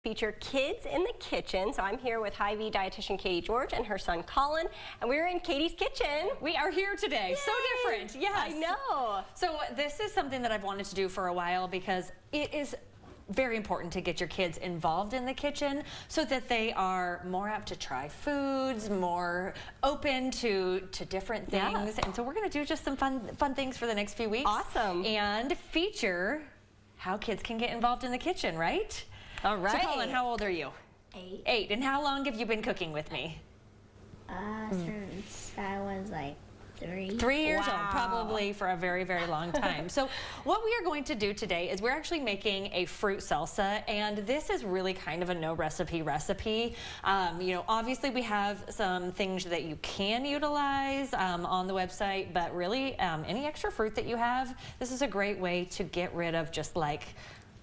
Feature Kids in the Kitchen. So I'm here with Hy-Vee Dietitian Kaiti George and her son Colin, and we're in Katie's kitchen. We are here today. Yay! So different. Yes. I know. So this is something that I've wanted to do for a while because it is very important to get your kids involved in the kitchen so that they are more apt to try foods, more open to different things. Yeah. And so we're going to do just some fun things for the next few weeks. Awesome. And feature how kids can get involved in the kitchen, right? All right. So Colin, how old are you? 8. 8. And how long have you been cooking with me? Since I was like 3. 3 years Wow. old, probably for a very, very long time. So what we are going to do today is we're actually making a fruit salsa, and this is really kind of a no recipe. You know, obviously we have some things that you can utilize on the website, but really any extra fruit that you have, this is a great way to get rid of just like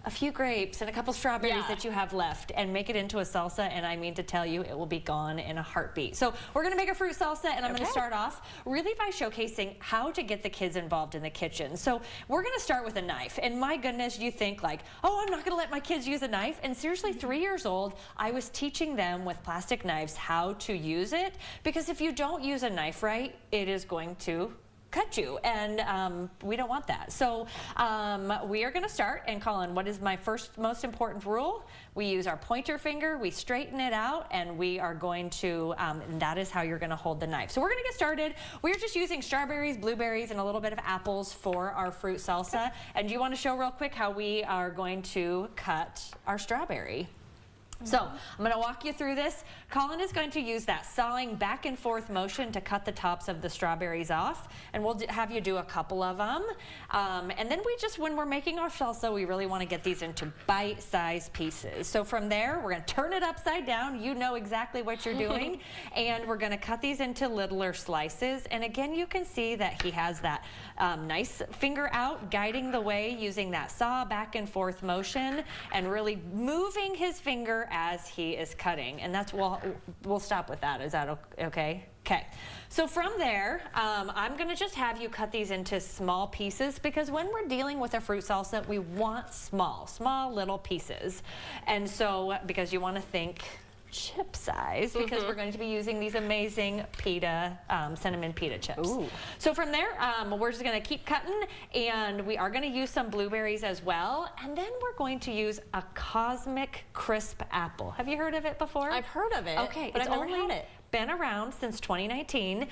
a few grapes and a couple strawberries that you have left and make it into a salsa, and I mean to tell you, it will be gone in a heartbeat. So we're gonna make a fruit salsa, and I'm gonna start off really by showcasing how to get the kids involved in the kitchen. So we're gonna start with a knife, and my goodness, you think like, oh, I'm not gonna let my kids use a knife, and seriously, 3 years old, I was teaching them with plastic knives how to use it, because if you don't use a knife right, it is going to cut you, and we don't want that. So we are going to start, and Colin, what is my first most important rule? We use our pointer finger, we straighten it out, and we are going to, and that is how you're going to hold the knife. So we're going to get started. We're just using strawberries, blueberries, and a little bit of apples for our fruit salsa. And do you want to show real quick how we are going to cut our strawberry? So I'm going to walk you through this. Colin is going to use that sawing back and forth motion to cut the tops of the strawberries off, and we'll have you do a couple of them. And then when we're making our salsa, we really want to get these into bite-sized pieces. So from there, we're going to turn it upside down. You know exactly what you're doing. And we're going to cut these into littler slices. And again, you can see that he has that nice finger out, guiding the way using that saw back and forth motion, and really moving his finger as he is cutting. And that's, we'll stop with that. Is that okay? Okay. So from there, I'm going to just have you cut these into small pieces, because when we're dealing with a fruit salsa, we want small little pieces. And so, because you want to think chip size, because we're going to be using these amazing pita, cinnamon pita chips. Ooh. So from there, we're just going to keep cutting, and we are going to use some blueberries as well, and then we're going to use a cosmic crisp apple. Have you heard of it before? I've heard of it. Okay, but I've never had it. Been around since 2019,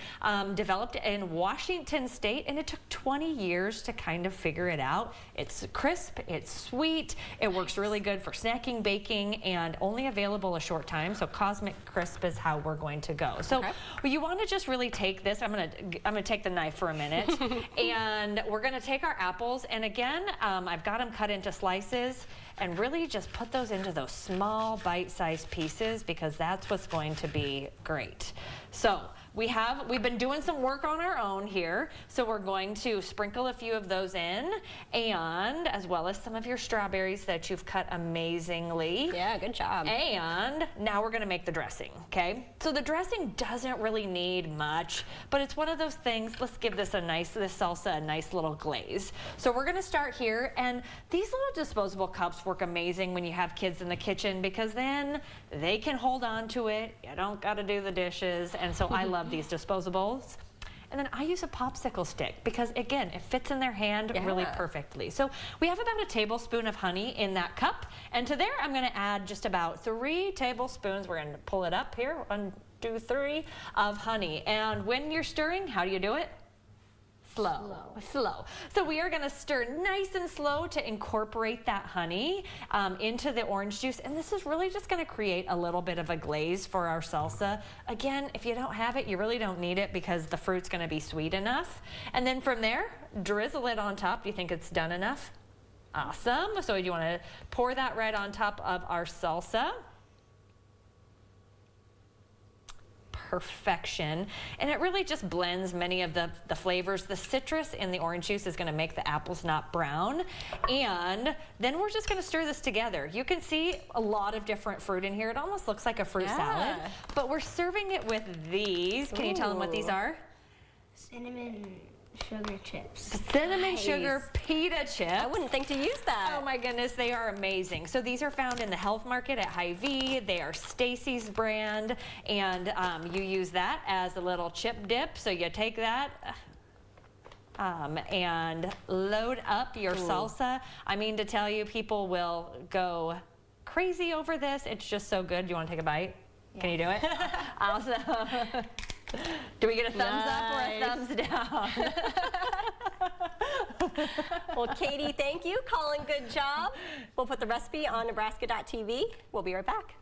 developed in Washington State, and it took 20 years to kind of figure it out. It's crisp, it's sweet, it works really good for snacking, baking, and only available a short time. So Cosmic Crisp is how we're going to go. So you want to just really take this. I'm gonna take the knife for a minute, and we're gonna take our apples, and again, I've got them cut into slices, and really just put those into those small bite-sized pieces, because that's what's going to be great. So we've been doing some work on our own here, so we're going to sprinkle a few of those in, and as well as some of your strawberries that you've cut amazingly. Yeah, good job. And now we're going to make the dressing, okay? So the dressing doesn't really need much, but it's one of those things. Let's give this salsa a nice little glaze. So we're going to start here, and these little disposable cups work amazing when you have kids in the kitchen, because then they can hold on to it. You don't got to do the dishes, and so I love these disposables. And then I use a popsicle stick, because again, it fits in their hand really perfectly. So we have about a tablespoon of honey in that cup, and to there I'm going to add just about 3 tablespoons. We're going to pull it up here, 1, 2, 3 of honey. And when you're stirring, how do you do it? Slow. So we are going to stir nice and slow to incorporate that honey into the orange juice, and this is really just going to create a little bit of a glaze for our salsa. Again, if you don't have it, you really don't need it, because the fruit's going to be sweet enough. And then from there, drizzle it on top. Do you think it's done enough? Awesome. So you want to pour that right on top of our salsa. Perfection, and it really just blends many of the flavors. The citrus in the orange juice is going to make the apples not brown, and then we're just going to stir this together. You can see a lot of different fruit in here. It almost looks like a fruit salad, but we're serving it with these. Can you tell them what these are? Cinnamon sugar chips. Cinnamon Nice. sugar pita chips. I wouldn't think to use that. Oh my goodness, they are amazing. So these are found in the health market at Hy-Vee. They are Stacy's brand, and you use that as a little chip dip. So you take that and load up your salsa. I mean to tell you, people will go crazy over this. It's just so good. Do you want to take a bite? Yeah. Can you do it? Awesome. Do we get a thumbs up or a thumbs down? Well, Katie, thank you. Colin, good job. We'll put the recipe on Nebraska.tv. We'll be right back.